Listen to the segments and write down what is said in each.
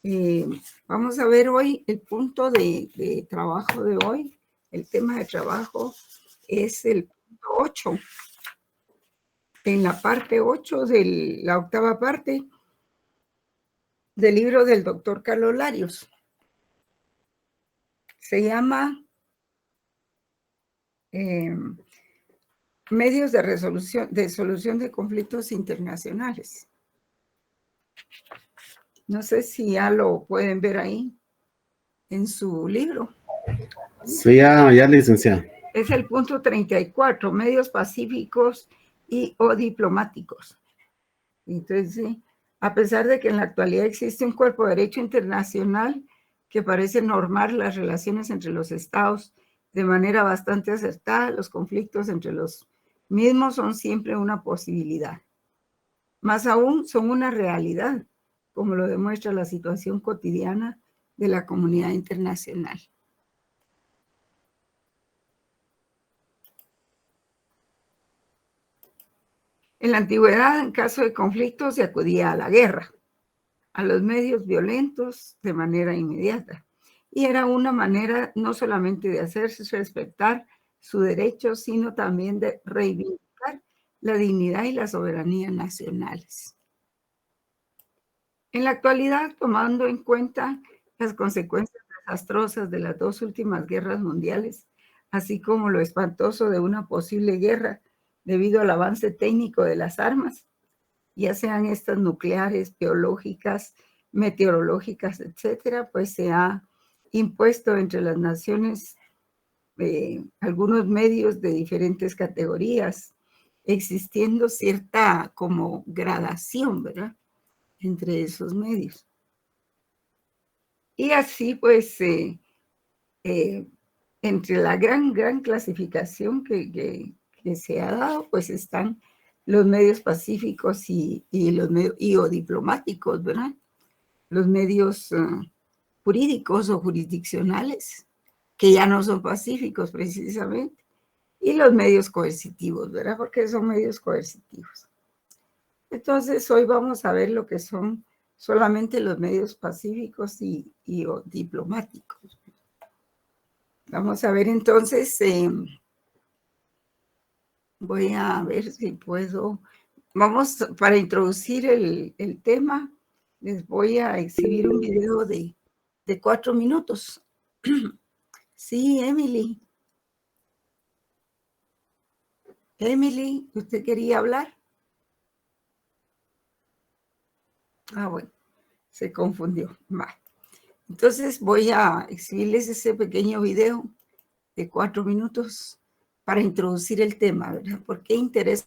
Eh, Vamos a ver hoy el punto de trabajo de hoy. El tema de trabajo es el punto 8. En la parte 8 de la octava parte del libro del doctor Carlos Larios. Se llama Medios de solución de conflictos internacionales. No sé si ya lo pueden ver ahí en su libro. Sí, ya licenciada. Es el punto 34, medios pacíficos o diplomáticos. Entonces, sí, a pesar de que en la actualidad existe un cuerpo de derecho internacional que parece normar las relaciones entre los estados de manera bastante acertada, los conflictos entre los mismos son siempre una posibilidad. Más aún, son una realidad, como lo demuestra la situación cotidiana de la comunidad internacional. En la antigüedad, en caso de conflictos, se acudía a la guerra, a los medios violentos de manera inmediata. Y era una manera no solamente de hacerse respetar su derecho, sino también de reivindicar la dignidad y la soberanía nacionales. En la actualidad, tomando en cuenta las consecuencias desastrosas de las dos últimas guerras mundiales, así como lo espantoso de una posible guerra debido al avance técnico de las armas, ya sean estas nucleares, biológicas, meteorológicas, etcétera, pues se ha impuesto entre las naciones algunos medios de diferentes categorías, existiendo cierta como gradación, ¿verdad?, entre esos medios. Y así, pues, entre la gran clasificación que se ha dado, pues están los medios pacíficos y los medios o diplomáticos, ¿verdad? Los medios jurídicos o jurisdiccionales, que ya no son pacíficos precisamente, y los medios coercitivos, ¿verdad? Porque son medios coercitivos. Entonces, hoy vamos a ver lo que son solamente los medios pacíficos y o diplomáticos. Vamos a ver entonces, voy a ver si puedo. Vamos, para introducir el tema, les voy a exhibir un video de 4 minutos. Sí, Emily. Emily, ¿usted quería hablar? Ah, bueno, se confundió. Vale. Entonces voy a exhibirles ese pequeño video de 4 minutos para introducir el tema, ¿verdad? ¿Por qué interesa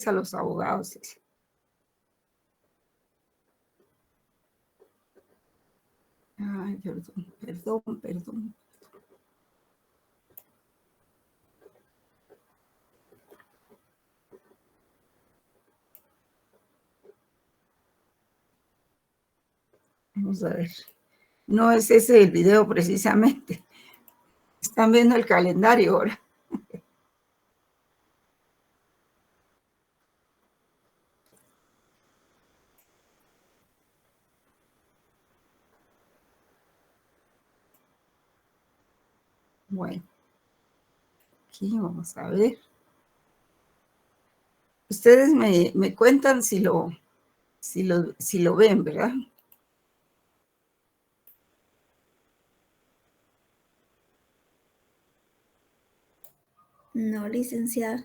a los abogados? Ay, perdón. Vamos a ver. No es ese el video precisamente. Están viendo el calendario ahora. Bueno, aquí vamos a ver. Ustedes me cuentan si lo ven, ¿verdad? No, licenciada.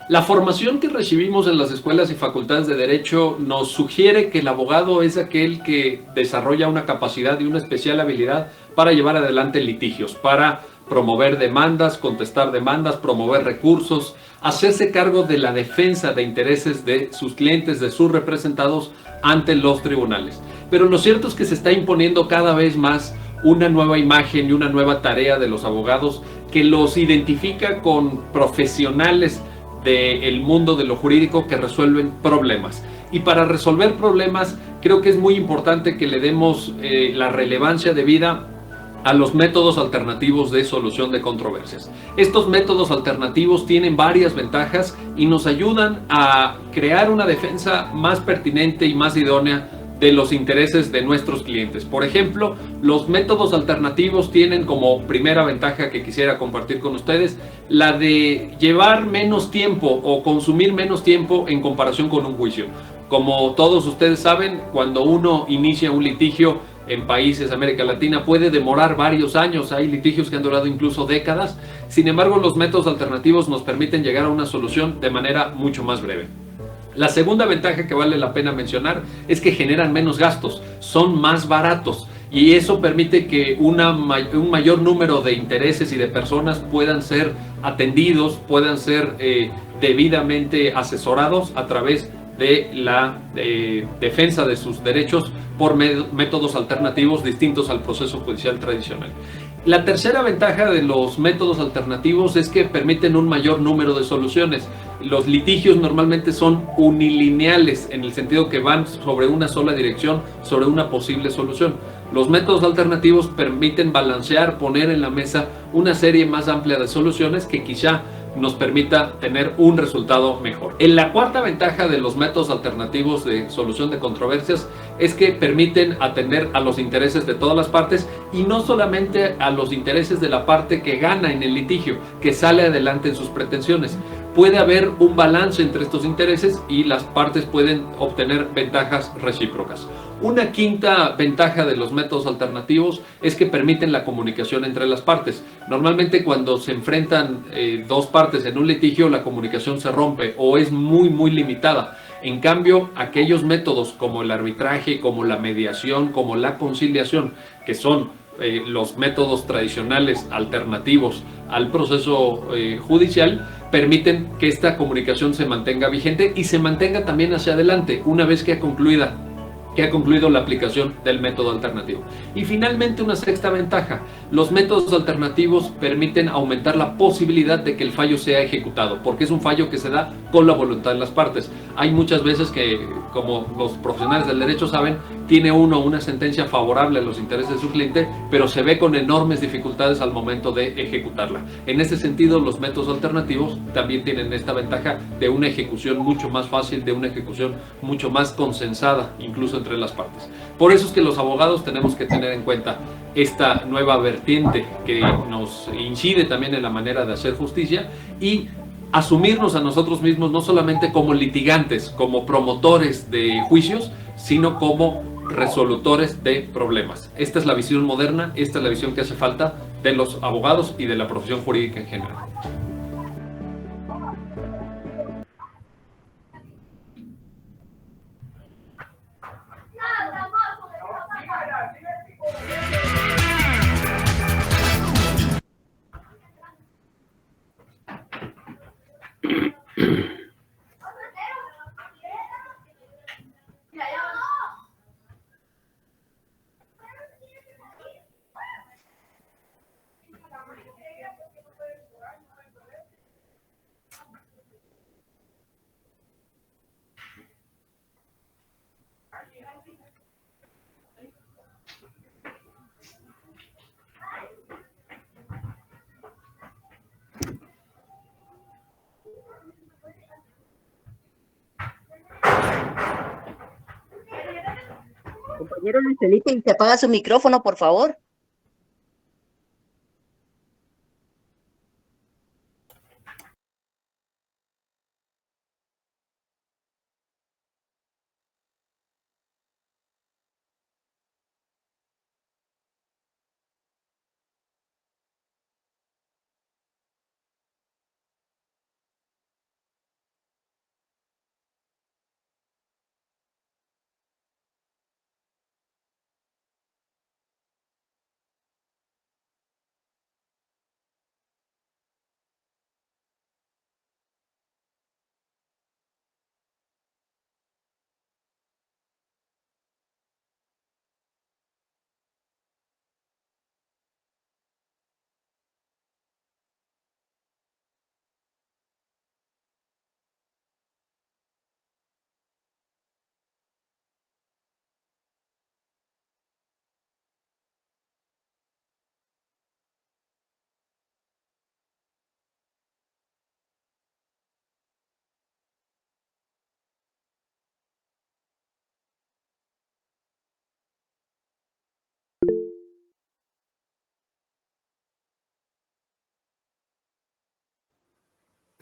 La formación que recibimos en las escuelas y facultades de Derecho nos sugiere que el abogado es aquel que desarrolla una capacidad y una especial habilidad para llevar adelante litigios, para promover demandas, contestar demandas, promover recursos, hacerse cargo de la defensa de intereses de sus clientes, de sus representados ante los tribunales. Pero lo cierto es que se está imponiendo cada vez más una nueva imagen y una nueva tarea de los abogados que los identifica con profesionales del mundo de lo jurídico que resuelven problemas. Y para resolver problemas creo que es muy importante que le demos la relevancia debida a los métodos alternativos de solución de controversias. Estos métodos alternativos tienen varias ventajas y nos ayudan a crear una defensa más pertinente y más idónea de los intereses de nuestros clientes. Por ejemplo, los métodos alternativos tienen como primera ventaja que quisiera compartir con ustedes la de llevar menos tiempo o consumir menos tiempo en comparación con un juicio. Como todos ustedes saben, cuando uno inicia un litigio en países de América Latina puede demorar varios años, hay litigios que han durado incluso décadas. Sin embargo, los métodos alternativos nos permiten llegar a una solución de manera mucho más breve. La segunda ventaja que vale la pena mencionar es que generan menos gastos, son más baratos y eso permite que un mayor número de intereses y de personas puedan ser atendidos, puedan ser debidamente asesorados a través de la defensa de sus derechos por métodos alternativos distintos al proceso judicial tradicional. La tercera ventaja de los métodos alternativos es que permiten un mayor número de soluciones. Los litigios normalmente son unilineales, en el sentido que van sobre una sola dirección, sobre una posible solución. Los métodos alternativos permiten balancear, poner en la mesa una serie más amplia de soluciones que quizá nos permita tener un resultado mejor. En la cuarta ventaja de los métodos alternativos de solución de controversias es que permiten atender a los intereses de todas las partes y no solamente a los intereses de la parte que gana en el litigio, que sale adelante en sus pretensiones. Puede haber un balance entre estos intereses y las partes pueden obtener ventajas recíprocas. Una quinta ventaja de los métodos alternativos es que permiten la comunicación entre las partes. Normalmente cuando se enfrentan dos partes en un litigio, la comunicación se rompe o es muy limitada. En cambio, aquellos métodos como el arbitraje, como la mediación, como la conciliación, que son los métodos tradicionales alternativos al proceso judicial, permiten que esta comunicación se mantenga vigente y se mantenga también hacia adelante una vez que ha concluido la aplicación del método alternativo. Y finalmente, una sexta ventaja: los métodos alternativos permiten aumentar la posibilidad de que el fallo sea ejecutado, porque es un fallo que se da con la voluntad de las partes. Hay muchas veces que, como los profesionales del derecho saben, tiene uno una sentencia favorable a los intereses de su cliente, pero se ve con enormes dificultades al momento de ejecutarla. En este sentido, los métodos alternativos también tienen esta ventaja de una ejecución mucho más fácil, de una ejecución mucho más consensada, incluso entre las partes. Por eso es que los abogados tenemos que tener en cuenta esta nueva vertiente que nos incide también en la manera de hacer justicia y asumirnos a nosotros mismos no solamente como litigantes, como promotores de juicios, sino como resolutores de problemas. Esta es la visión moderna, esta es la visión que hace falta de los abogados y de la profesión jurídica en general. Compañero Luis Felipe, ¿y se apaga su micrófono, por favor?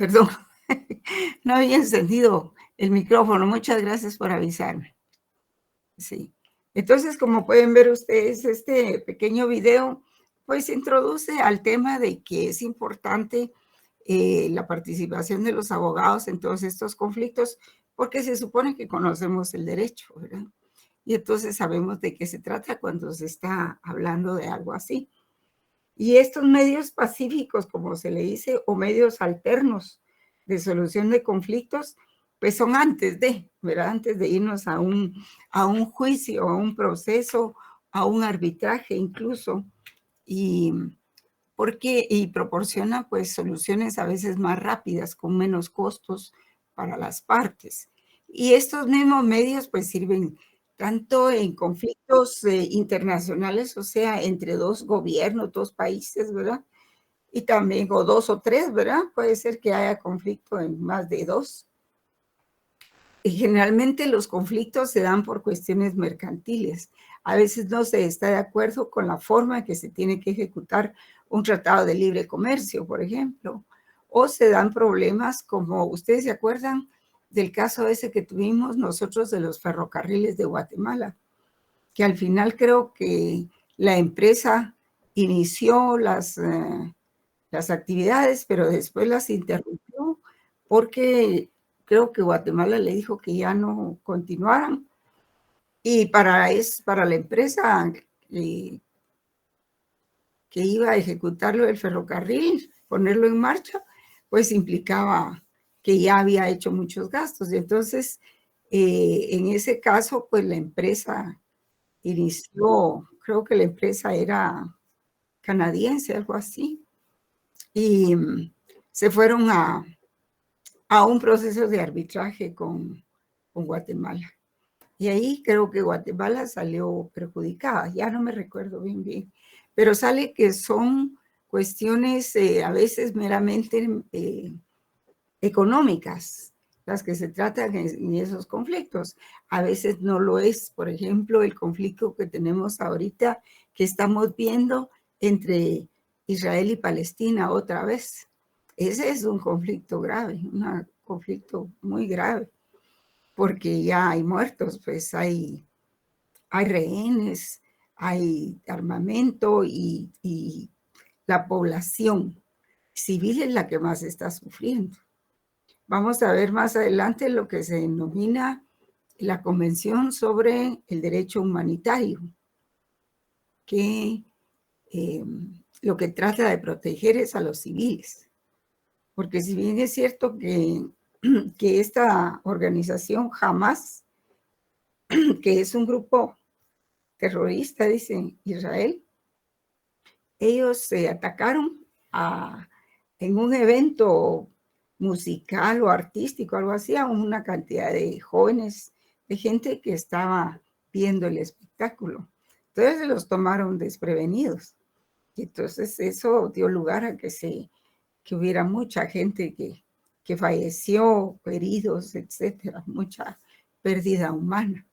Perdón, no había encendido el micrófono. Muchas gracias por avisarme. Sí. Entonces, como pueden ver ustedes, este pequeño video pues introduce al tema de que es importante la participación de los abogados en todos estos conflictos, porque se supone que conocemos el derecho, ¿verdad? Y entonces sabemos de qué se trata cuando se está hablando de algo así. Y estos medios pacíficos, como se le dice, o medios alternos de solución de conflictos, pues son antes de, ¿verdad? Antes de irnos a un juicio, a un proceso, a un arbitraje incluso, y proporciona pues soluciones a veces más rápidas, con menos costos para las partes. Y estos mismos medios pues sirven tanto en conflictos internacionales, o sea, entre dos gobiernos, dos países, ¿verdad? Y también, o dos o tres, ¿verdad? Puede ser que haya conflicto en más de dos. Y generalmente los conflictos se dan por cuestiones mercantiles. A veces no se está de acuerdo con la forma en que se tiene que ejecutar un tratado de libre comercio, por ejemplo. O se dan problemas como, ustedes se acuerdan del caso ese que tuvimos nosotros de los ferrocarriles de Guatemala, que al final creo que la empresa inició las actividades, pero después las interrumpió porque creo que Guatemala le dijo que ya no continuaran. Y para la empresa que iba a ejecutarlo del ferrocarril, ponerlo en marcha, pues implicaba que ya había hecho muchos gastos. Y entonces, en ese caso, pues la empresa inició, creo que la empresa era canadiense, algo así, y se fueron a un proceso de arbitraje con Guatemala. Y ahí creo que Guatemala salió perjudicada, ya no me recuerdo bien, pero sale que son cuestiones a veces meramente económicas las que se tratan en esos conflictos. A veces no lo es. Por ejemplo, el conflicto que tenemos ahorita, que estamos viendo entre Israel y Palestina otra vez. Ese es un conflicto grave, un conflicto muy grave, porque ya hay muertos, pues hay rehenes, hay armamento y la población civil es la que más está sufriendo. Vamos a ver más adelante lo que se denomina la Convención sobre el Derecho Humanitario, que lo que trata de proteger es a los civiles. Porque si bien es cierto que esta organización Hamas, que es un grupo terrorista, dice Israel, ellos se atacaron en un evento musical o artístico, algo así, a una cantidad de jóvenes, de gente que estaba viendo el espectáculo. Entonces los tomaron desprevenidos. Y entonces eso dio lugar a que hubiera mucha gente que falleció, heridos, etcétera, mucha pérdida humana.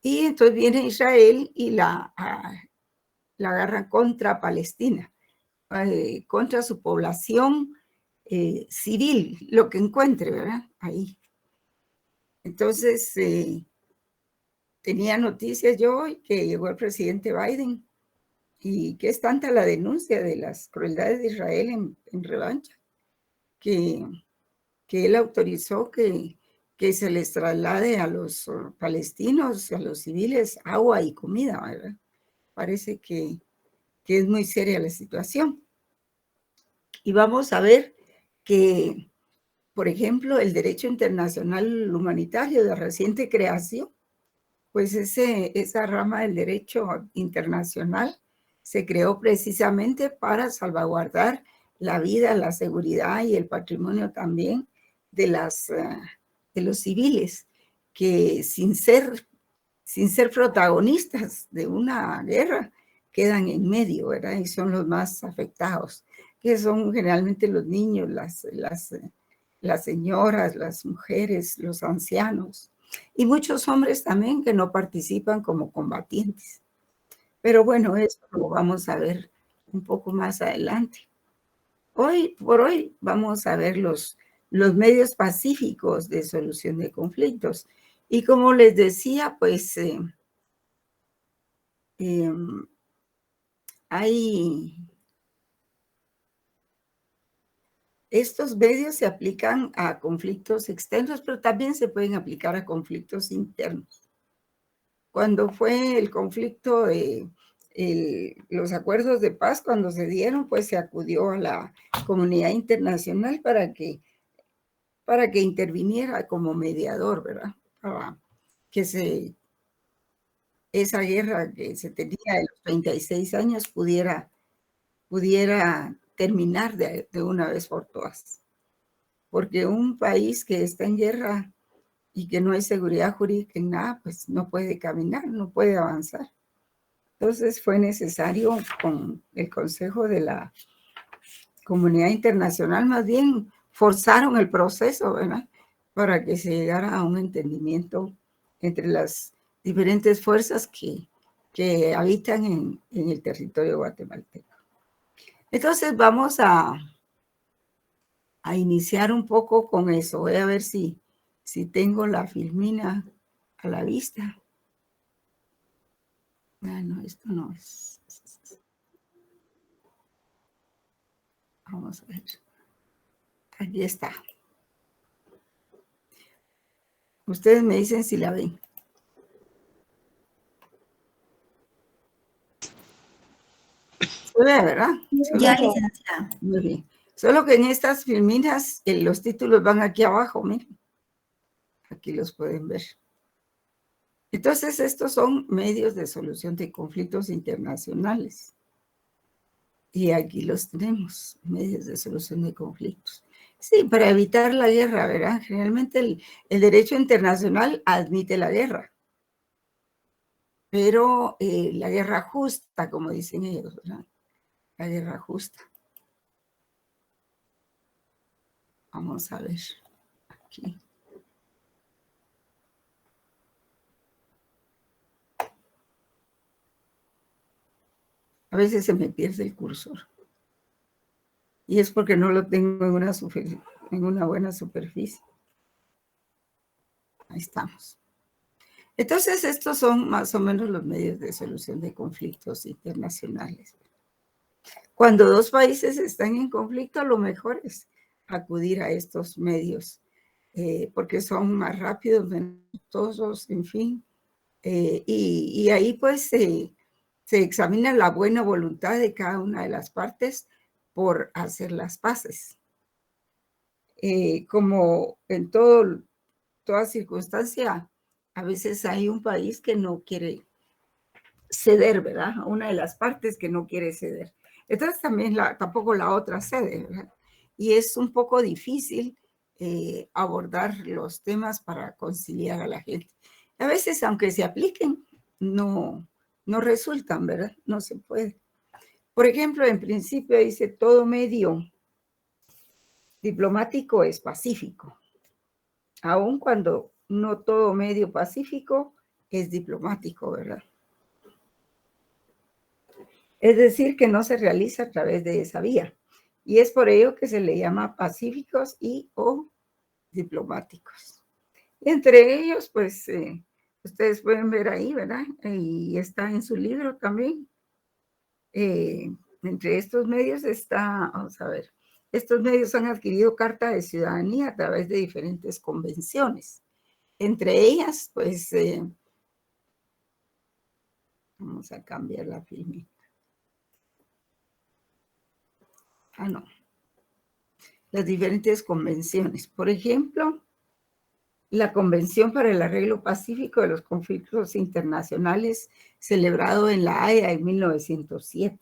Y entonces viene Israel y la agarra contra Palestina, contra su población civil, lo que encuentre, ¿verdad? Ahí. Entonces, tenía noticias yo hoy que llegó el presidente Biden y que es tanta la denuncia de las crueldades de Israel en revancha, que él autorizó que se les traslade a los palestinos, a los civiles, agua y comida, ¿verdad? Parece que es muy seria la situación. Y vamos a ver que, por ejemplo, el derecho internacional humanitario de reciente creación, pues esa rama del derecho internacional se creó precisamente para salvaguardar la vida, la seguridad y el patrimonio también de los civiles, que sin ser protagonistas de una guerra, quedan en medio, ¿verdad? Y son los más afectados, que son generalmente los niños, las señoras, las mujeres, los ancianos, y muchos hombres también que no participan como combatientes. Pero bueno, eso lo vamos a ver un poco más adelante. hoy por hoy vamos a ver los medios pacíficos de solución de conflictos. Y como les decía, pues estos medios se aplican a conflictos externos, pero también se pueden aplicar a conflictos internos. Cuando fue el conflicto, los acuerdos de paz, cuando se dieron, pues se acudió a la comunidad internacional para que interviniera como mediador, ¿verdad? Para que esa guerra que se tenía de los 36 años pudiera terminar de una vez por todas. Porque un país que está en guerra y que no hay seguridad jurídica en nada, pues no puede caminar, no puede avanzar. Entonces fue necesario, con el consejo de la comunidad internacional, más bien forzaron el proceso, ¿verdad? Para que se llegara a un entendimiento entre las diferentes fuerzas que habitan en el territorio guatemalteco. Entonces vamos a iniciar un poco con eso. Voy a ver si tengo la filmina a la vista. Ah, no, esto no es. Vamos a ver. Aquí está. Ustedes me dicen si la ven. Se ve, ¿verdad? Ya, licenciada. Muy bien. Solo que en estas filminas los títulos van aquí abajo, miren. Aquí los pueden ver. Entonces, estos son medios de solución de conflictos internacionales. Y aquí los tenemos, medios de solución de conflictos. Sí, para evitar la guerra, ¿verdad? Generalmente el derecho internacional admite la guerra. Pero la guerra justa, como dicen ellos, ¿verdad? La guerra justa. Vamos a ver aquí. A veces se me pierde el cursor. Y es porque no lo tengo en una buena superficie. Ahí estamos. Entonces, estos son más o menos los medios de solución de conflictos internacionales. Cuando dos países están en conflicto, lo mejor es acudir a estos medios, porque son más rápidos, menos costosos, en fin. Y ahí pues se examina la buena voluntad de cada una de las partes por hacer las paces. Como en toda circunstancia, a veces hay un país que no quiere ceder, ¿verdad? Una de las partes que no quiere ceder. Entonces también tampoco la otra cede, ¿verdad? Y es un poco difícil abordar los temas para conciliar a la gente. A veces, aunque se apliquen, no resultan, ¿verdad? No se puede. Por ejemplo, en principio dice todo medio diplomático es pacífico, aun cuando no todo medio pacífico es diplomático, ¿verdad? Es decir, que no se realiza a través de esa vía. Y es por ello que se le llama pacíficos o diplomáticos. Entre ellos, pues, ustedes pueden ver ahí, ¿verdad? Y está en su libro también. Entre estos medios está, vamos a ver, estos medios han adquirido carta de ciudadanía a través de diferentes convenciones. Entre ellas, pues, vamos a cambiar la filmina. Ah, no. Las diferentes convenciones. Por ejemplo, la Convención para el Arreglo Pacífico de los Conflictos Internacionales, celebrado en La Haya en 1907.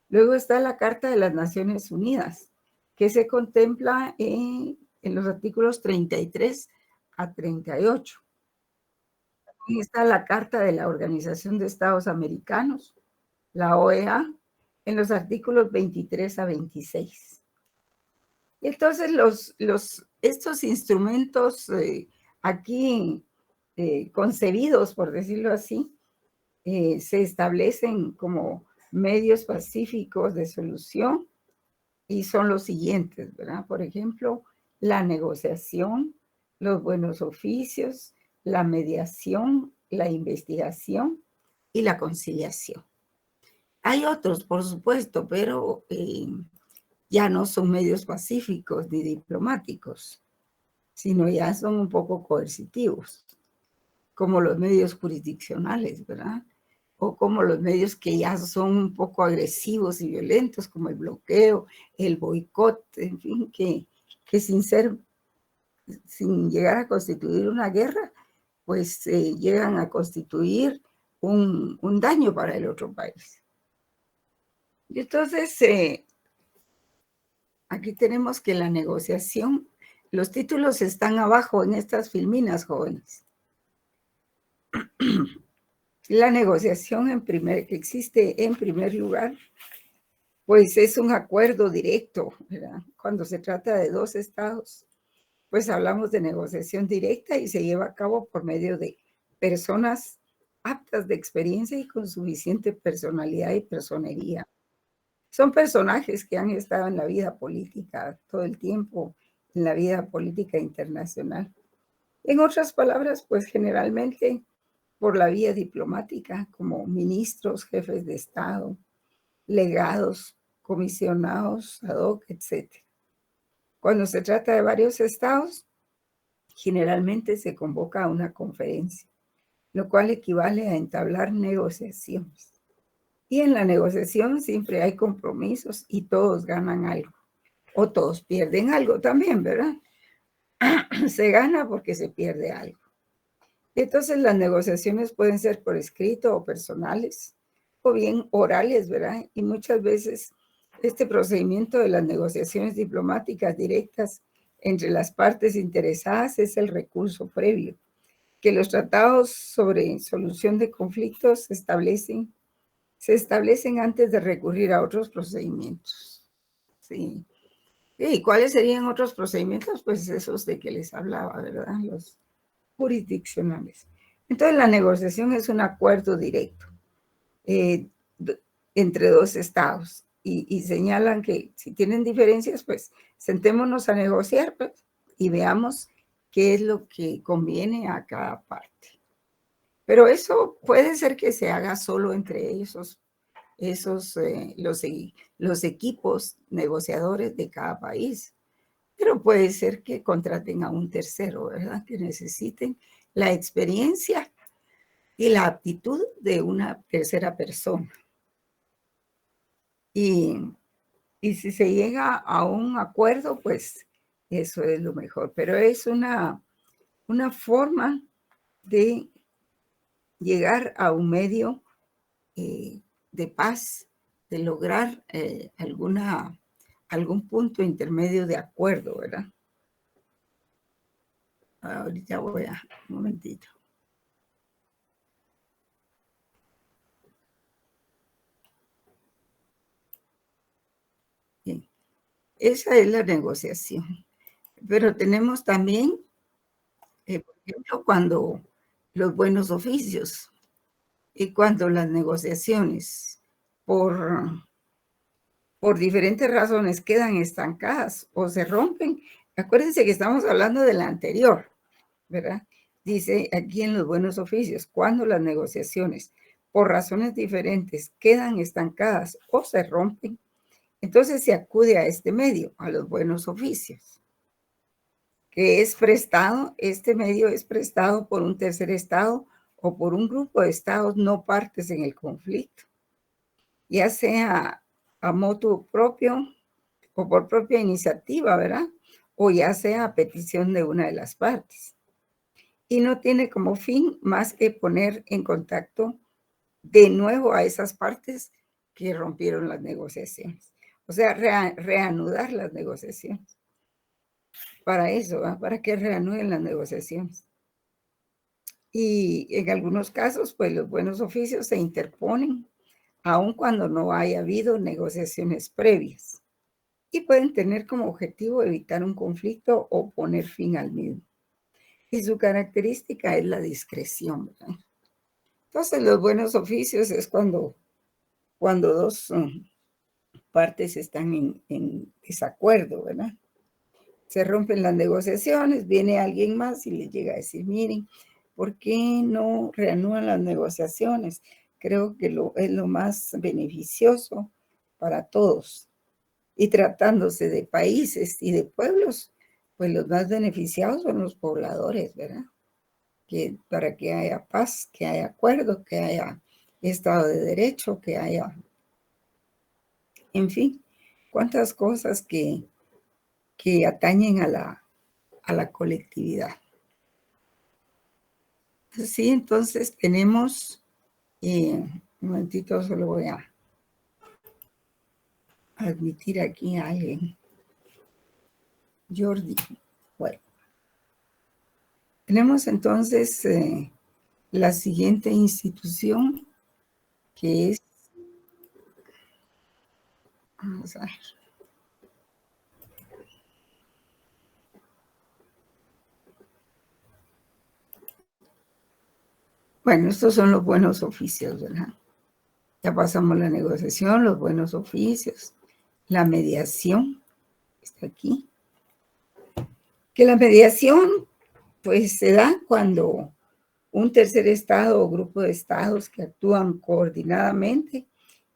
Luego está la Carta de las Naciones Unidas, que se contempla en los artículos 33 a 38. También está la Carta de la Organización de Estados Americanos, la OEA, en los artículos 23 a 26. Y entonces estos instrumentos aquí concebidos, por decirlo así, se establecen como medios pacíficos de solución y son los siguientes, ¿verdad? Por ejemplo, la negociación, los buenos oficios, la mediación, la investigación y la conciliación. Hay otros, por supuesto, pero ya no son medios pacíficos ni diplomáticos, sino ya son un poco coercitivos, como los medios jurisdiccionales, ¿verdad? O como los medios que ya son un poco agresivos y violentos, como el bloqueo, el boicot, en fin, que sin llegar a constituir una guerra, pues llegan a constituir un daño para el otro país. Y entonces, aquí tenemos que la negociación, los títulos están abajo en estas filminas, jóvenes. La negociación que existe en primer lugar, pues es un acuerdo directo, ¿verdad? Cuando se trata de dos estados, pues hablamos de negociación directa y se lleva a cabo por medio de personas aptas de experiencia y con suficiente personalidad y personería. Son personajes que han estado en la vida política todo el tiempo, en la vida política internacional. En otras palabras, pues generalmente por la vía diplomática, como ministros, jefes de Estado, legados, comisionados ad hoc, etc. Cuando se trata de varios estados, generalmente se convoca a una conferencia, lo cual equivale a entablar negociaciones. Y en la negociación siempre hay compromisos y todos ganan algo, o todos pierden algo también, ¿verdad? Se gana porque se pierde algo. Entonces las negociaciones pueden ser por escrito o personales, o bien orales, ¿verdad? Y muchas veces este procedimiento de las negociaciones diplomáticas directas entre las partes interesadas es el recurso previo, que los tratados sobre solución de conflictos se establecen antes de recurrir a otros procedimientos. Sí. ¿Y cuáles serían otros procedimientos? Pues esos de que les hablaba, ¿verdad? Los jurisdiccionales. Entonces, la negociación es un acuerdo directo entre dos estados y señalan que si tienen diferencias, pues sentémonos a negociar, pues, y veamos qué es lo que conviene a cada parte. Pero eso puede ser que se haga solo entre los equipos negociadores de cada país. Pero puede ser que contraten a un tercero, ¿verdad? Que necesiten la experiencia y la aptitud de una tercera persona. Y si se llega a un acuerdo, pues eso es lo mejor. Pero es una forma de llegar a un medio de paz, de lograr algún punto intermedio de acuerdo, ¿verdad? Ahorita un momentito. Bien. Esa es la negociación. Pero tenemos también, por ejemplo, cuando los buenos oficios y cuando las negociaciones por diferentes razones quedan estancadas o se rompen. Acuérdense que estamos hablando de la anterior, ¿verdad? Dice aquí en los buenos oficios, cuando las negociaciones por razones diferentes quedan estancadas o se rompen, entonces se acude a este medio, a los buenos oficios, que es prestado, este medio es prestado por un tercer estado o por un grupo de estados no partes en el conflicto, ya sea a motu propio o por propia iniciativa, ¿verdad? O ya sea a petición de una de las partes. Y no tiene como fin más que poner en contacto de nuevo a esas partes que rompieron las negociaciones. O sea, reanudar las negociaciones. Para eso, ¿verdad? Para que reanuden las negociaciones. Y en algunos casos, pues los buenos oficios se interponen, aun cuando no haya habido negociaciones previas. Y pueden tener como objetivo evitar un conflicto o poner fin al mismo. Y su característica es la discreción, ¿verdad? Entonces, los buenos oficios es cuando dos partes están en desacuerdo, ¿verdad? Se rompen las negociaciones, viene alguien más y les llega a decir, miren, ¿por qué no reanudan las negociaciones? Creo que es lo más beneficioso para todos. Y tratándose de países y de pueblos, pues los más beneficiados son los pobladores, ¿verdad? Para que haya paz, que haya acuerdo, que haya Estado de Derecho, que haya, en fin, cuántas cosas que atañen a la colectividad. Sí, entonces tenemos, un momentito, solo voy a admitir aquí a alguien. Jordi, bueno. Tenemos entonces la siguiente institución, que es, vamos a ver. Bueno, estos son los buenos oficios, ¿verdad? Ya pasamos la negociación, los buenos oficios, la mediación, está aquí. Que la mediación, pues, se da cuando un tercer estado o grupo de estados que actúan coordinadamente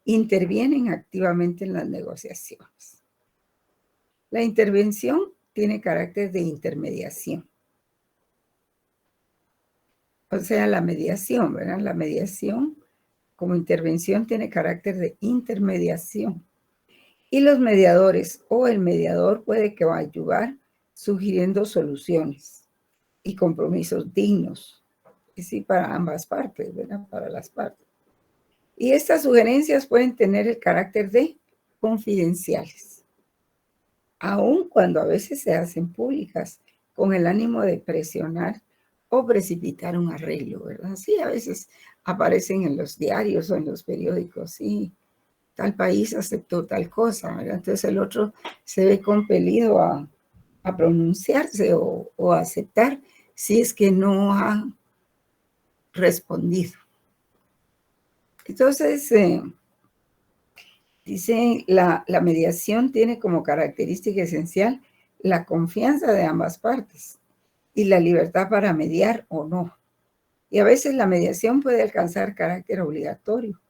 intervienen activamente en las negociaciones. La intervención tiene carácter de intermediación. O sea, la mediación, ¿verdad? La mediación como intervención tiene carácter de intermediación. Y los mediadores o el mediador puede que va a ayudar sugiriendo soluciones y compromisos dignos. Y sí, para ambas partes, ¿verdad? Para las partes. Y estas sugerencias pueden tener el carácter de confidenciales, aun cuando a veces se hacen públicas con el ánimo de presionar o precipitar un arreglo, ¿verdad? Sí, a veces aparecen en los diarios o en los periódicos, sí, tal país aceptó tal cosa, ¿verdad? Entonces el otro se ve compelido a pronunciarse o a aceptar si es que no ha respondido. Entonces, dice, la mediación tiene como característica esencial la confianza de ambas partes y la libertad para mediar o no. Y a veces la mediación puede alcanzar carácter obligatorio,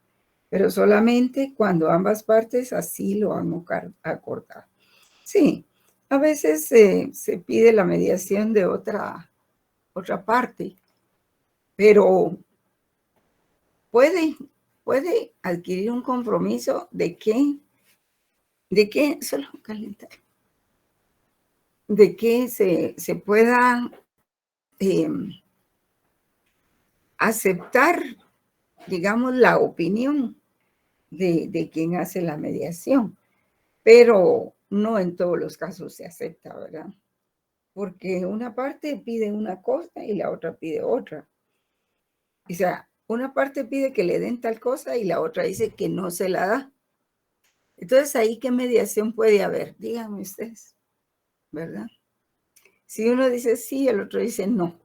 pero solamente cuando ambas partes así lo han acordado. Sí, a veces se pide la mediación de otra parte, pero puede adquirir un compromiso de que solo calentar, de que se pueda aceptar, digamos, la opinión de quien hace la mediación, pero no en todos los casos se acepta, ¿verdad? Porque una parte pide una cosa y la otra pide otra. O sea, una parte pide que le den tal cosa y la otra dice que no se la da. Entonces, ¿ahí qué mediación puede haber? Díganme ustedes, ¿verdad? Si uno dice sí, el otro dice no,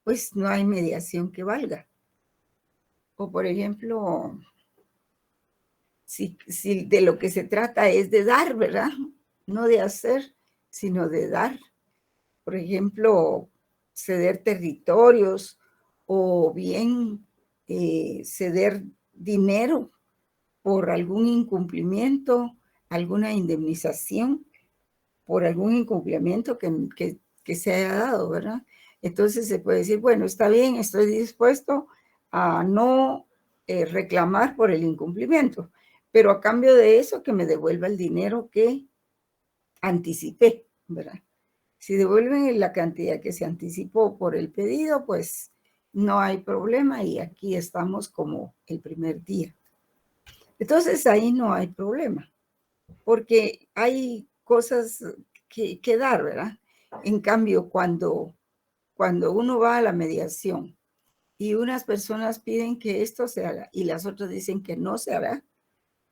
pues no hay mediación que valga. O, por ejemplo, si de lo que se trata es de dar, ¿verdad? No de hacer, sino de dar. Por ejemplo, ceder territorios o bien ceder dinero por algún incumplimiento, alguna indemnización por algún incumplimiento que se haya dado, ¿verdad? Entonces se puede decir, bueno, está bien, estoy dispuesto a no reclamar por el incumplimiento, pero a cambio de eso que me devuelva el dinero que anticipé, ¿verdad? Si devuelven la cantidad que se anticipó por el pedido, pues no hay problema y aquí estamos como el primer día. Entonces ahí no hay problema, porque hay cosas que dar, ¿verdad? En cambio, cuando uno va a la mediación y unas personas piden que esto se haga y las otras dicen que no se hará,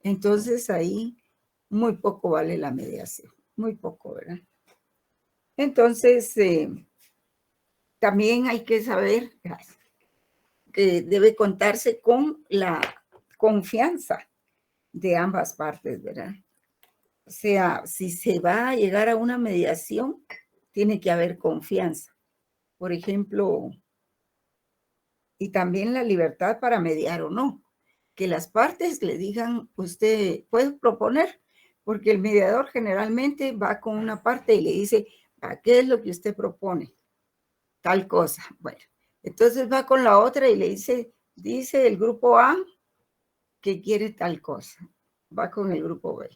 entonces ahí muy poco vale la mediación, muy poco, ¿verdad? Entonces, también hay que saber que debe contarse con la confianza de ambas partes, ¿verdad? O sea, si se va a llegar a una mediación, tiene que haber confianza. Por ejemplo, y también la libertad para mediar o no. Que las partes le digan, usted puede proponer, porque el mediador generalmente va con una parte y le dice, ¿a qué es lo que usted propone? Tal cosa. Bueno, entonces va con la otra y le dice el grupo A que quiere tal cosa. Va con el grupo B.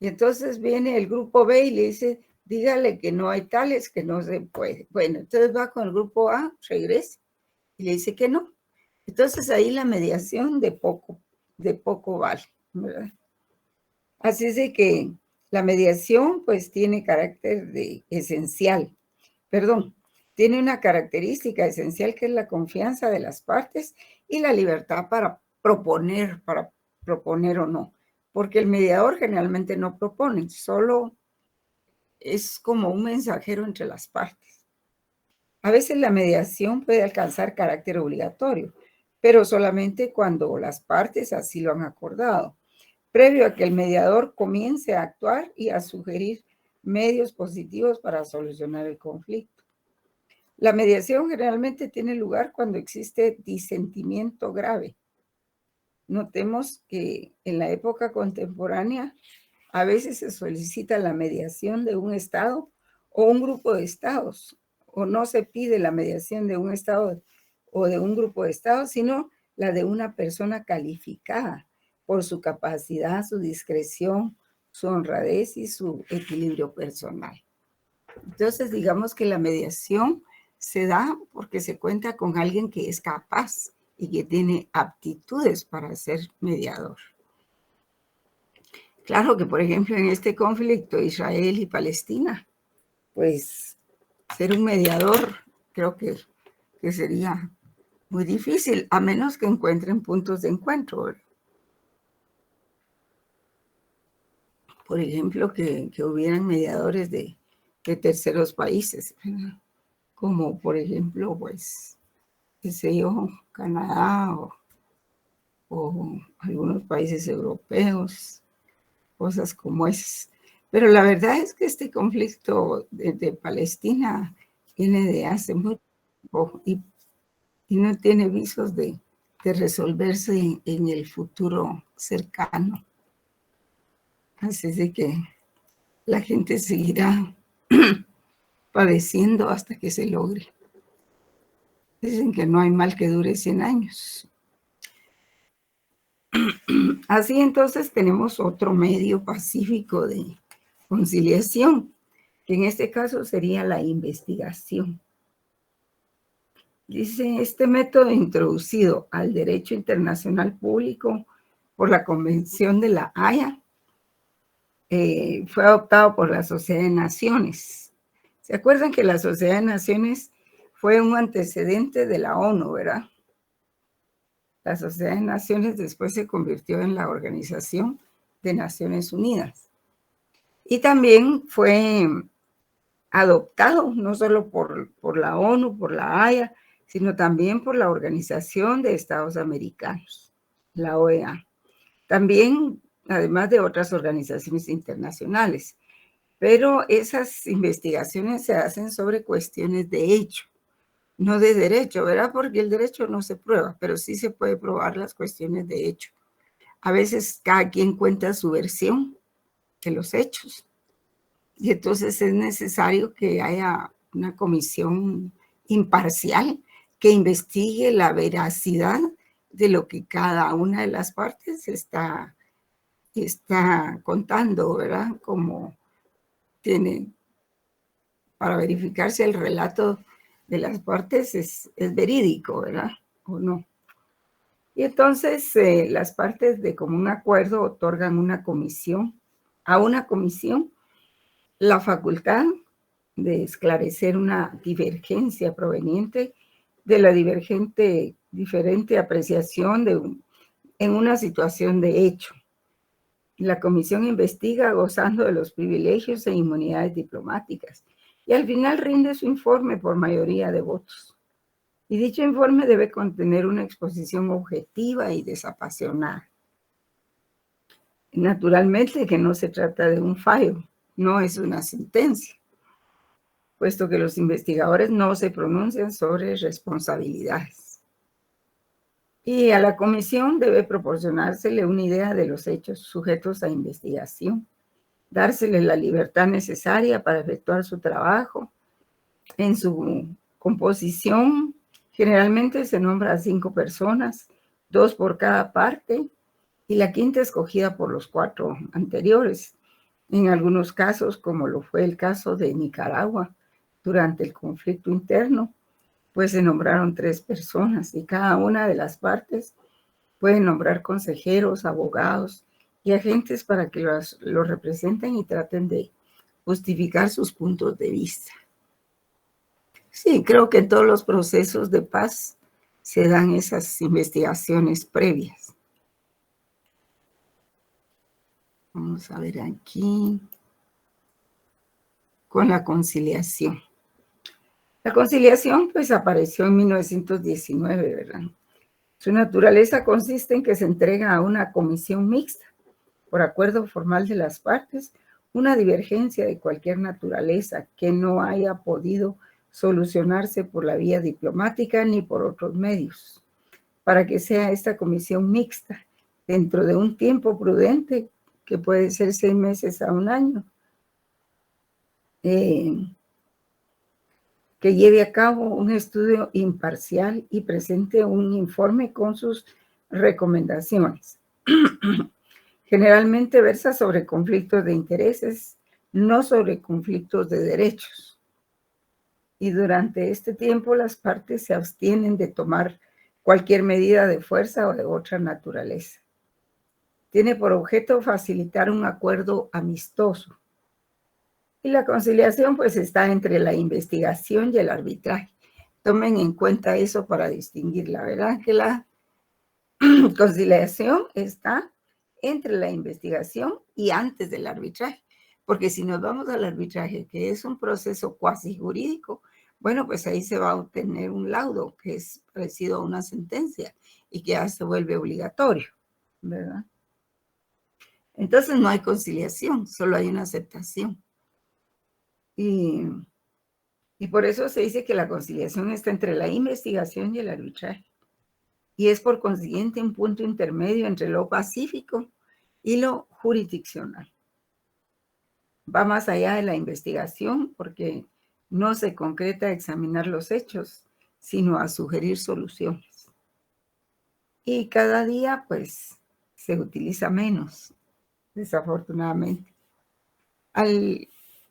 Y entonces viene el grupo B y le dice, dígale que no hay tales, que no se puede. Bueno, entonces va con el grupo A, regresa y le dice que no. Entonces ahí la mediación de poco vale, ¿verdad? Así es de que la mediación pues tiene carácter tiene una característica esencial que es la confianza de las partes y la libertad para proponer o no. Porque el mediador generalmente no propone, solo es como un mensajero entre las partes. A veces la mediación puede alcanzar carácter obligatorio, pero solamente cuando las partes así lo han acordado, previo a que el mediador comience a actuar y a sugerir medios positivos para solucionar el conflicto. La mediación generalmente tiene lugar cuando existe disentimiento grave. Notemos que en la época contemporánea a veces se solicita la mediación de un Estado o un grupo de Estados, o no se pide la mediación de un Estado o de un grupo de Estados, sino la de una persona calificada por su capacidad, su discreción, su honradez y su equilibrio personal. Entonces, digamos que la mediación se da porque se cuenta con alguien que es capaz y que tiene aptitudes para ser mediador. Claro que, por ejemplo, en este conflicto Israel y Palestina, pues ser un mediador creo que sería muy difícil, a menos que encuentren puntos de encuentro, ¿verdad? Por ejemplo, que hubieran mediadores de terceros países, ¿verdad? Como por ejemplo, pues, qué sé yo, Canadá o algunos países europeos, cosas como esas. Pero la verdad es que este conflicto de Palestina viene de hace mucho tiempo y no tiene visos de resolverse en el futuro cercano. Así es de que la gente seguirá padeciendo hasta que se logre. Dicen que no hay mal que dure 100 años. Así entonces tenemos otro medio pacífico de conciliación, que en este caso sería la investigación. Dice, este método introducido al derecho internacional público por la Convención de la Haya fue adoptado por la Sociedad de Naciones. ¿Se acuerdan que la Sociedad de Naciones fue un antecedente de la ONU, verdad? La Sociedad de Naciones después se convirtió en la Organización de Naciones Unidas. Y también fue adoptado no solo por la ONU, por la Haya, sino también por la Organización de Estados Americanos, la OEA. También, además de otras organizaciones internacionales. Pero esas investigaciones se hacen sobre cuestiones de hecho, no de derecho, ¿verdad? Porque el derecho no se prueba, pero sí se puede probar las cuestiones de hecho. A veces cada quien cuenta su versión de los hechos. Y entonces es necesario que haya una comisión imparcial que investigue la veracidad de lo que cada una de las partes está contando, ¿verdad? Como tiene, para verificar si el relato de las partes es verídico, ¿verdad? O no. Y entonces las partes de común acuerdo otorgan a una comisión la facultad de esclarecer una divergencia proveniente de la diferente apreciación en una situación de hecho. La comisión investiga gozando de los privilegios e inmunidades diplomáticas y al final rinde su informe por mayoría de votos. Y dicho informe debe contener una exposición objetiva y desapasionada. Naturalmente que no se trata de un fallo, no es una sentencia, puesto que los investigadores no se pronuncian sobre responsabilidades. Y a la comisión debe proporcionársele una idea de los hechos sujetos a investigación, dársele la libertad necesaria para efectuar su trabajo. En su composición, generalmente se nombra a 5 personas, 2 por cada parte, y la quinta escogida por los 4 anteriores. En algunos casos, como lo fue el caso de Nicaragua, durante el conflicto interno, pues se nombraron 3 personas y cada una de las partes puede nombrar consejeros, abogados y agentes para que los representen y traten de justificar sus puntos de vista. Sí, creo que en todos los procesos de paz se dan esas investigaciones previas. Vamos a ver aquí. Con la conciliación. La conciliación, pues, apareció en 1919, ¿verdad? Su naturaleza consiste en que se entrega a una comisión mixta, por acuerdo formal de las partes, una divergencia de cualquier naturaleza que no haya podido solucionarse por la vía diplomática ni por otros medios, para que sea esta comisión mixta dentro de un tiempo prudente, que puede ser 6 meses a 1 año, que lleve a cabo un estudio imparcial y presente un informe con sus recomendaciones. Generalmente versa sobre conflictos de intereses, no sobre conflictos de derechos. Y durante este tiempo las partes se abstienen de tomar cualquier medida de fuerza o de otra naturaleza. Tiene por objeto facilitar un acuerdo amistoso. Y la conciliación pues está entre la investigación y el arbitraje. Tomen en cuenta eso para distinguirla, ¿verdad? Que la conciliación está entre la investigación y antes del arbitraje. Porque si nos vamos al arbitraje, que es un proceso cuasi jurídico, bueno, pues ahí se va a obtener un laudo que es parecido a una sentencia y que ya se vuelve obligatorio, ¿verdad? Entonces no hay conciliación, solo hay una aceptación. Y por eso se dice que la conciliación está entre la investigación y el arbitraje. Y es por consiguiente un punto intermedio entre lo pacífico y lo jurisdiccional. Va más allá de la investigación porque no se concreta a examinar los hechos, sino a sugerir soluciones. Y cada día, pues, se utiliza menos, desafortunadamente.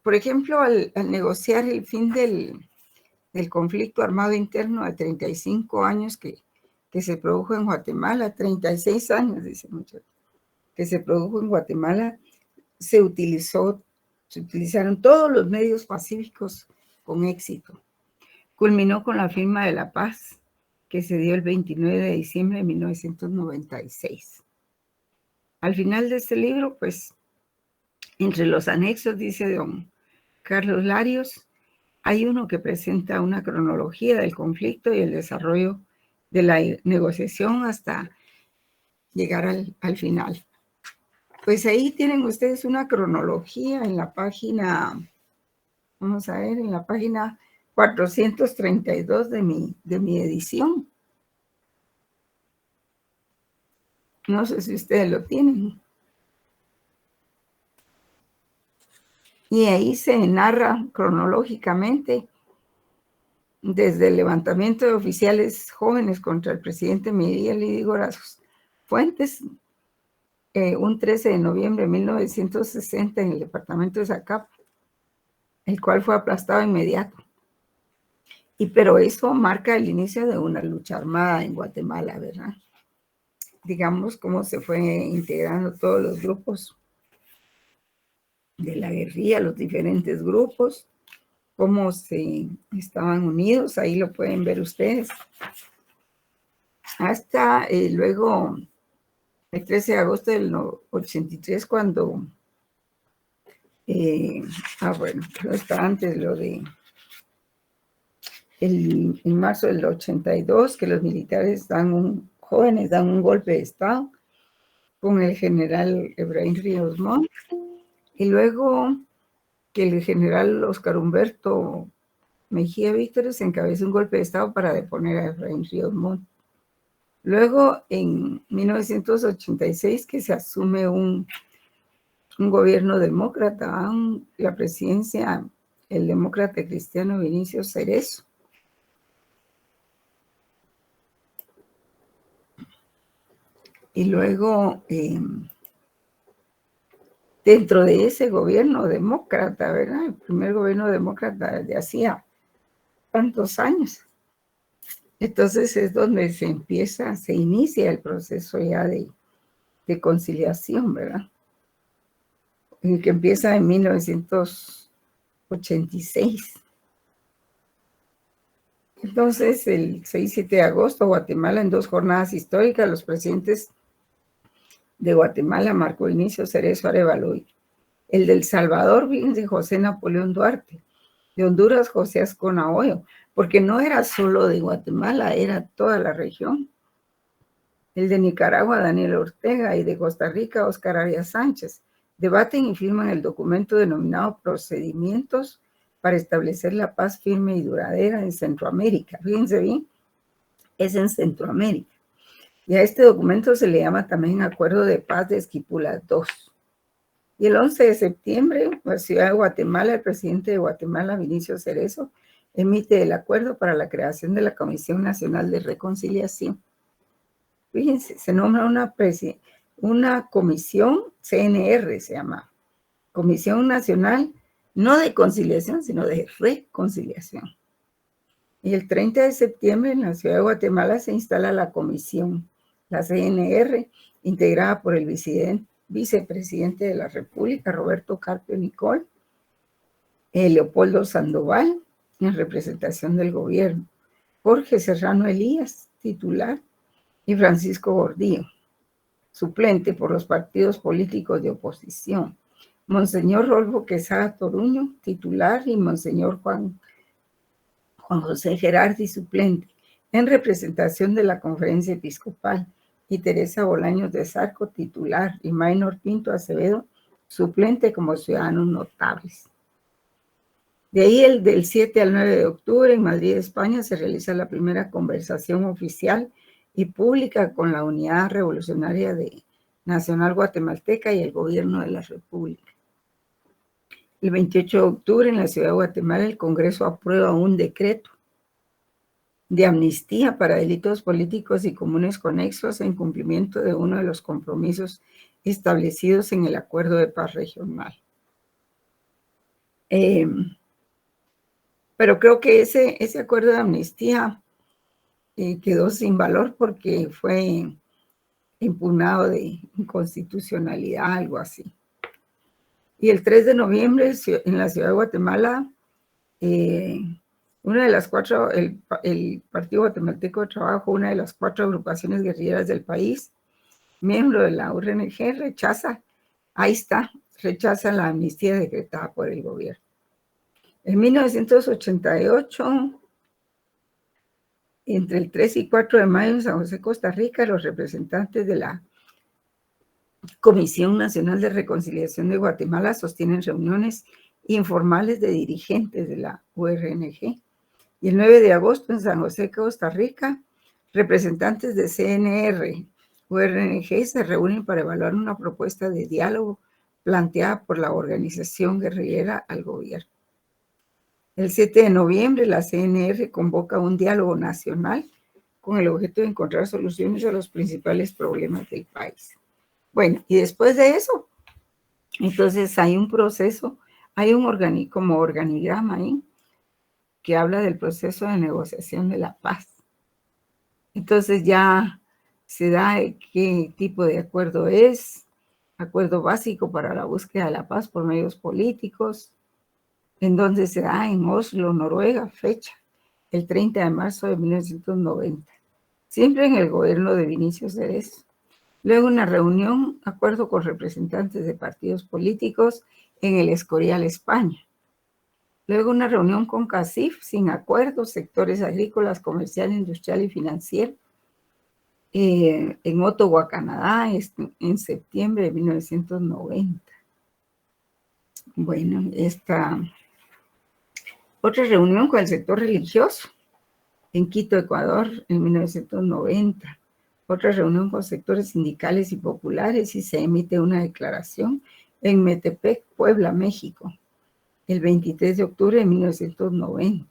Por ejemplo, al negociar el fin del conflicto armado interno a 35 años que se produjo en Guatemala, 36 años, dice mucho, que se produjo en Guatemala, se utilizaron todos los medios pacíficos con éxito. Culminó con la firma de la paz, que se dio el 29 de diciembre de 1996. Al final de este libro, pues, entre los anexos, dice don Carlos Larios, hay uno que presenta una cronología del conflicto y el desarrollo de la negociación hasta llegar al final. Pues ahí tienen ustedes una cronología en la página, vamos a ver, en la página 432 de mi edición. No sé si ustedes lo tienen. Y ahí se narra cronológicamente desde el levantamiento de oficiales jóvenes contra el presidente Miguel Ydígoras Fuentes, un 13 de noviembre de 1960 en el departamento de Zacapa, el cual fue aplastado inmediato. Pero eso marca el inicio de una lucha armada en Guatemala, ¿verdad? Digamos cómo se fue integrando todos los grupos de la guerrilla, los diferentes grupos, cómo se estaban unidos, ahí lo pueden ver ustedes. Hasta luego, el 13 de agosto del 83, cuando, bueno, está antes lo de, en marzo del 82, que los militares jóvenes dan un golpe de Estado con el general Efraín Ríos Montt, y luego que el general Óscar Humberto Mejía Víctores encabezó un golpe de Estado para deponer a Efraín Ríos Montt. Luego, en 1986, que se asume un gobierno demócrata, la presidencia, el demócrata cristiano Vinicio Cerezo. Y luego, dentro de ese gobierno demócrata, ¿verdad? El primer gobierno demócrata de hacía tantos años. Entonces es donde se inicia el proceso ya de conciliación, ¿verdad? Que empieza en 1986. Entonces, el 6-7 de agosto, Guatemala, en 2 jornadas históricas, los presidentes de Guatemala, Marco Vinicio Cerezo Arévalo, el del Salvador, fíjense, José Napoleón Duarte, de Honduras, José Azcona Oyo, porque no era solo de Guatemala, era toda la región. El de Nicaragua, Daniel Ortega, y de Costa Rica, Óscar Arias Sánchez, debaten y firman el documento denominado Procedimientos para establecer la paz firme y duradera en Centroamérica. Fíjense bien, es en Centroamérica. Y a este documento se le llama también Acuerdo de Paz de Esquipulas II. Y el 11 de septiembre, en la ciudad de Guatemala, el presidente de Guatemala, Vinicio Cerezo, emite el acuerdo para la creación de la Comisión Nacional de Reconciliación. Fíjense, se nombra una comisión, CNR se llama, Comisión Nacional, no de conciliación, sino de reconciliación. Y el 30 de septiembre en la ciudad de Guatemala se instala la comisión, la CNR, integrada por el vicepresidente de la República, Roberto Carpio Nicol, Leopoldo Sandoval, en representación del gobierno, Jorge Serrano Elías, titular, y Francisco Gordillo, suplente por los partidos políticos de oposición, Monseñor Rolfo Quesada Toruño, titular, y Monseñor Juan José Gerardi, suplente, en representación de la Conferencia Episcopal, y Teresa Bolaños de Zarco, titular, y Maynor Pinto Acevedo, suplente como ciudadanos notables. De ahí, el del 7 al 9 de octubre, en Madrid, España, se realiza la primera conversación oficial y pública con la Unidad Revolucionaria Nacional Guatemalteca y el Gobierno de la República. El 28 de octubre, en la ciudad de Guatemala, el Congreso aprueba un decreto de amnistía para delitos políticos y comunes conexos en cumplimiento de uno de los compromisos establecidos en el Acuerdo de Paz Regional. Pero creo que ese acuerdo de amnistía quedó sin valor porque fue impugnado de inconstitucionalidad, algo así. Y el 3 de noviembre, en la ciudad de Guatemala, una de las 4, el Partido Guatemalteco de Trabajo, una de las 4 agrupaciones guerrilleras del país, miembro de la URNG, rechaza la amnistía decretada por el gobierno. En 1988, entre el 3 y 4 de mayo en San José, Costa Rica, los representantes de la Comisión Nacional de Reconciliación de Guatemala sostienen reuniones informales de dirigentes de la URNG. Y el 9 de agosto en San José, Costa Rica, representantes de CNR, URNG se reúnen para evaluar una propuesta de diálogo planteada por la organización guerrillera al gobierno. El 7 de noviembre, la CNR convoca un diálogo nacional con el objeto de encontrar soluciones a los principales problemas del país. Bueno, y después de eso, entonces hay un proceso, hay un organigrama ahí que habla del proceso de negociación de la paz. Entonces ya se da qué tipo de acuerdo es, acuerdo básico para la búsqueda de la paz por medios políticos, en donde se da en Oslo, Noruega, fecha, el 30 de marzo de 1990, siempre en el gobierno de Vinicio Cerezo. Luego una reunión, acuerdo con representantes de partidos políticos en el Escorial, España. Luego una reunión con CACIF, sin acuerdo, sectores agrícolas, comercial, industrial y financiero. en Ottawa, Canadá, en septiembre de 1990. Bueno, esta otra reunión con el sector religioso en Quito, Ecuador, en 1990. Otra reunión con sectores sindicales y populares y se emite una declaración en Metepec, Puebla, México, el 23 de octubre de 1990.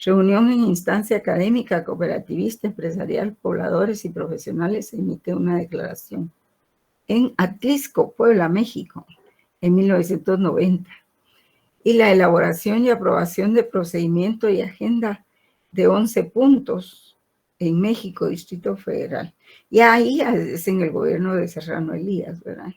Reunión en instancia académica, cooperativista, empresarial, pobladores y profesionales se emite una declaración en Atlisco, Puebla, México, en 1990. Y la elaboración y aprobación de procedimiento y agenda de 11 puntos en México, Distrito Federal. Y ahí es en el gobierno de Serrano Elías, ¿verdad?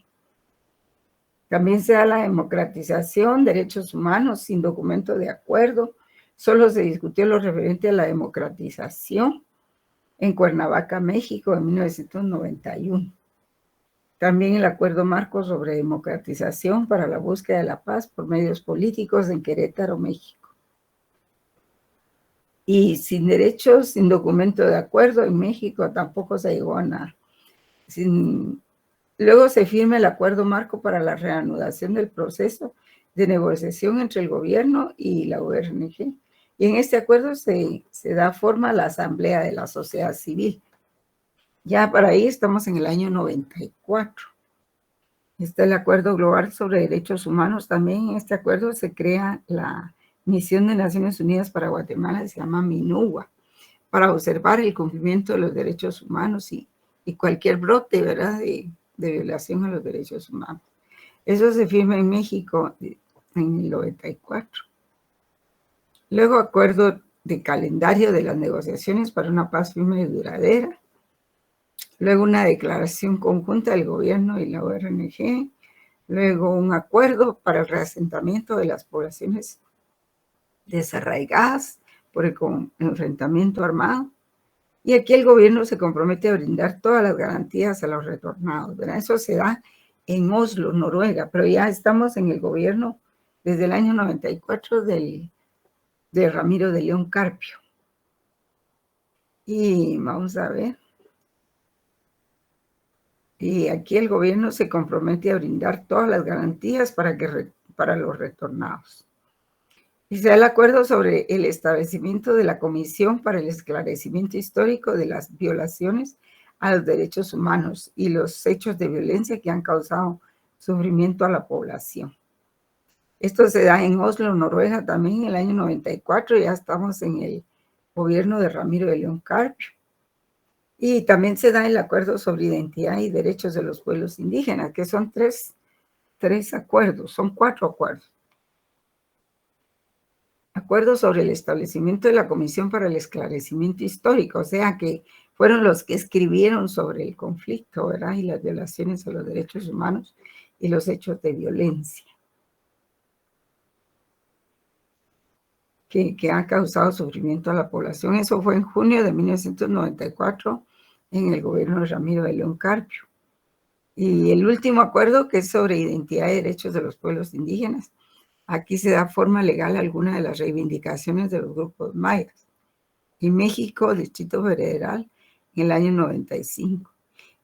También se da la democratización, derechos humanos sin documento de acuerdo. Solo se discutió lo referente a la democratización en Cuernavaca, México, en 1991. También el acuerdo marco sobre democratización para la búsqueda de la paz por medios políticos en Querétaro, México. Y sin derechos, sin documento de acuerdo en México tampoco se llegó a nada. Luego se firma el acuerdo marco para la reanudación del proceso de negociación entre el gobierno y la ORNG. Y en este acuerdo se da forma a la Asamblea de la Sociedad Civil. Ya para ahí estamos en el año 94. Está el Acuerdo Global sobre Derechos Humanos. También en este acuerdo se crea la Misión de Naciones Unidas para Guatemala, se llama MINUGUA, para observar el cumplimiento de los derechos humanos y cualquier brote, ¿verdad?, de violación a los derechos humanos. Eso se firma en México en el 94. Luego, acuerdo de calendario de las negociaciones para una paz firme y duradera. Luego, una declaración conjunta del gobierno y la ORNG. Luego, un acuerdo para el reasentamiento de las poblaciones desarraigadas por el enfrentamiento armado. Y aquí el gobierno se compromete a brindar todas las garantías a los retornados, ¿verdad? Eso se da en Oslo, Noruega, pero ya estamos en el gobierno desde el año 94 de Ramiro de León Carpio. Y vamos a ver. Y aquí el gobierno se compromete a brindar todas las garantías para los retornados. Y se da el acuerdo sobre el establecimiento de la Comisión para el Esclarecimiento Histórico de las Violaciones a los Derechos Humanos y los hechos de violencia que han causado sufrimiento a la población. Esto se da en Oslo, Noruega, también en el año 94, ya estamos en el gobierno de Ramiro de León Carpio. Y también se da el acuerdo sobre identidad y derechos de los pueblos indígenas, que son tres acuerdos, son 4 acuerdos. Acuerdo sobre el establecimiento de la Comisión para el Esclarecimiento Histórico, o sea que fueron los que escribieron sobre el conflicto, ¿verdad?, y las violaciones a los derechos humanos y los hechos de violencia que han causado sufrimiento a la población. Eso fue en junio de 1994 en el gobierno de Ramiro de León Carpio. Y el último acuerdo, que es sobre identidad y derechos de los pueblos indígenas, aquí se da forma legal a alguna de las reivindicaciones de los grupos mayas. Y México, Distrito Federal, en el año 95.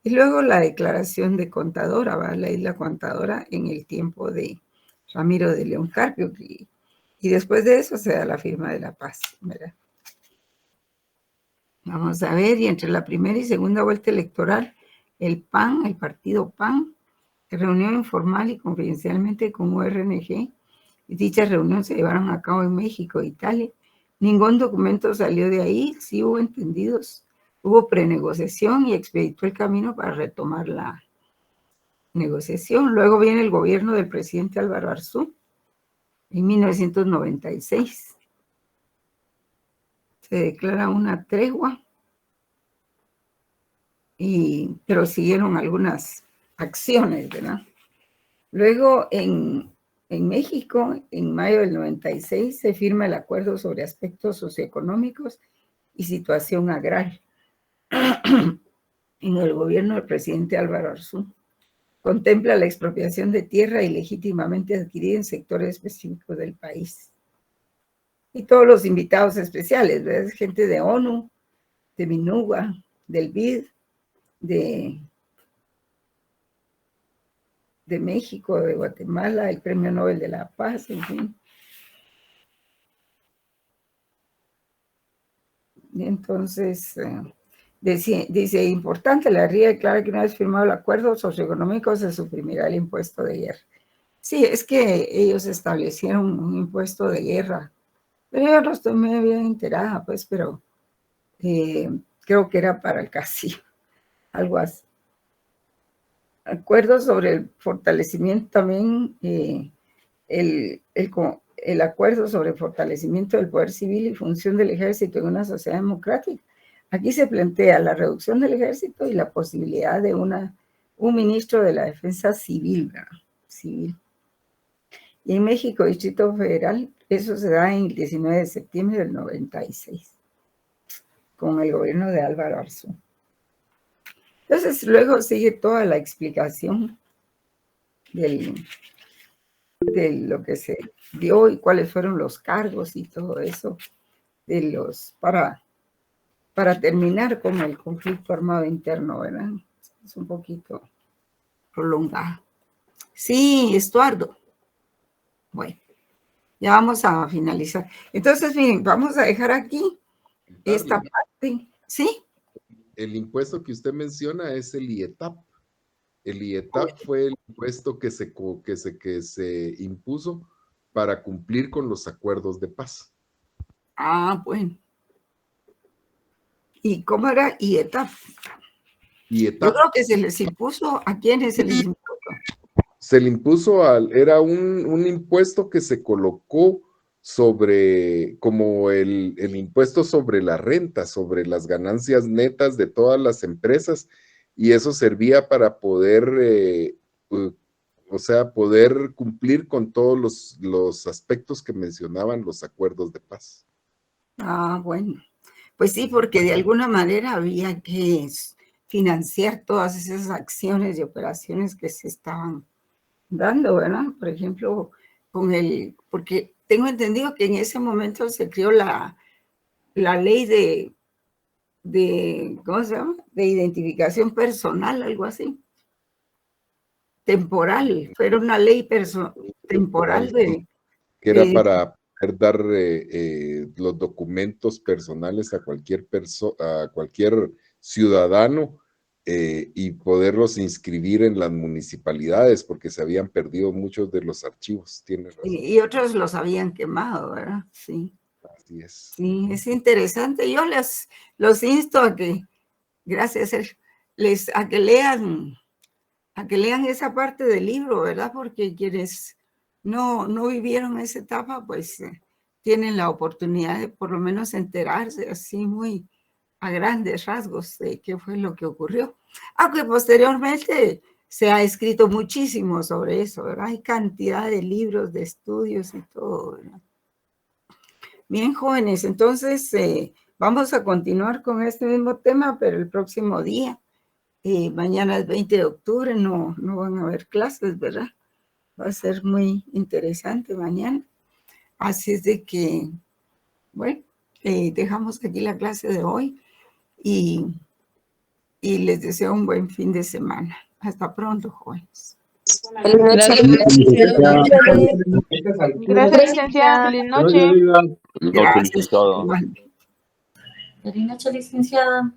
Y luego la declaración de Contadora, ¿va?, la isla Contadora, en el tiempo de Ramiro de León Carpio. Y después de eso se da la firma de la paz, ¿verdad? Vamos a ver, y entre la primera y segunda vuelta electoral, el PAN, el partido PAN, se reunió informal y confidencialmente con ORNG. Y dichas reuniones se llevaron a cabo en México e Italia. Ningún documento salió de ahí, sí hubo entendidos, hubo prenegociación y expeditó el camino para retomar la negociación. Luego viene el gobierno del presidente Álvaro Arzú en 1996. Se declara una tregua, pero siguieron algunas acciones, ¿verdad? Luego en México, en mayo del 96, se firma el acuerdo sobre aspectos socioeconómicos y situación agraria en el gobierno del presidente Álvaro Arzú. Contempla la expropiación de tierra ilegítimamente adquirida en sectores específicos del país. Y todos los invitados especiales, ¿ves?, gente de ONU, de MINUGUA, del BID, de México, de Guatemala, el Premio Nobel de la Paz, en fin. Y entonces, dice, importante, la RIA declara que una vez firmado el acuerdo socioeconómico se suprimirá el impuesto de guerra. Sí, es que ellos establecieron un impuesto de guerra, pero yo no estoy muy bien enterada, pues, pero creo que era para el casino, algo así. Acuerdo sobre el fortalecimiento también, el acuerdo sobre el fortalecimiento del poder civil y función del ejército en una sociedad democrática. Aquí se plantea la reducción del ejército y la posibilidad de un ministro de la defensa civil, ¿verdad? Civil. Y en México, Distrito Federal, eso se da en el 19 de septiembre del 96, con el gobierno de Álvaro Arzú. Entonces, luego sigue toda la explicación de lo que se dio y cuáles fueron los cargos y todo eso, para terminar con el conflicto armado interno, ¿verdad? Es un poquito prolongado. Sí, Estuardo. Bueno, ya vamos a finalizar. Entonces, miren, vamos a dejar aquí esta parte. ¿Sí? El impuesto que usted menciona es el IETAP. El IETAP fue el impuesto que se impuso para cumplir con los acuerdos de paz. Ah, bueno. ¿Y cómo era IETAP? IETAP. Yo creo que se les impuso. ¿A quiénes se les impuso? Se le impuso era un impuesto que se colocó sobre, como el impuesto sobre la renta, sobre las ganancias netas de todas las empresas, y eso servía para poder, poder cumplir con todos los aspectos que mencionaban los acuerdos de paz. Ah, bueno. Pues sí, porque de alguna manera había que financiar todas esas acciones y operaciones que se estaban dando, ¿verdad? Por ejemplo, porque tengo entendido que en ese momento se creó la ley de, ¿cómo se llama? De identificación personal, algo así. Temporal, fue una ley temporal que era para poder dar los documentos personales a cualquier ciudadano y poderlos inscribir en las municipalidades, porque se habían perdido muchos de los archivos. Tiene razón. Y otros los habían quemado, ¿verdad? Sí. Así es. Sí, es interesante. Yo los insto a que, gracias, Sergio, a que lean esa parte del libro, ¿verdad? Porque quienes no vivieron esa etapa, pues tienen la oportunidad de por lo menos enterarse así muy a grandes rasgos de qué fue lo que ocurrió. Aunque posteriormente se ha escrito muchísimo sobre eso, ¿verdad? Hay cantidad de libros, de estudios y todo, ¿verdad? Bien, jóvenes, entonces vamos a continuar con este mismo tema, pero el próximo día. Mañana es 20 de octubre, no van a haber clases, ¿verdad? Va a ser muy interesante mañana. Así es de que, bueno, dejamos aquí la clase de hoy y les deseo un buen fin de semana. Hasta pronto, jóvenes. Gracias, licenciada. Feliz noche. Gracias. Feliz noche, licenciada.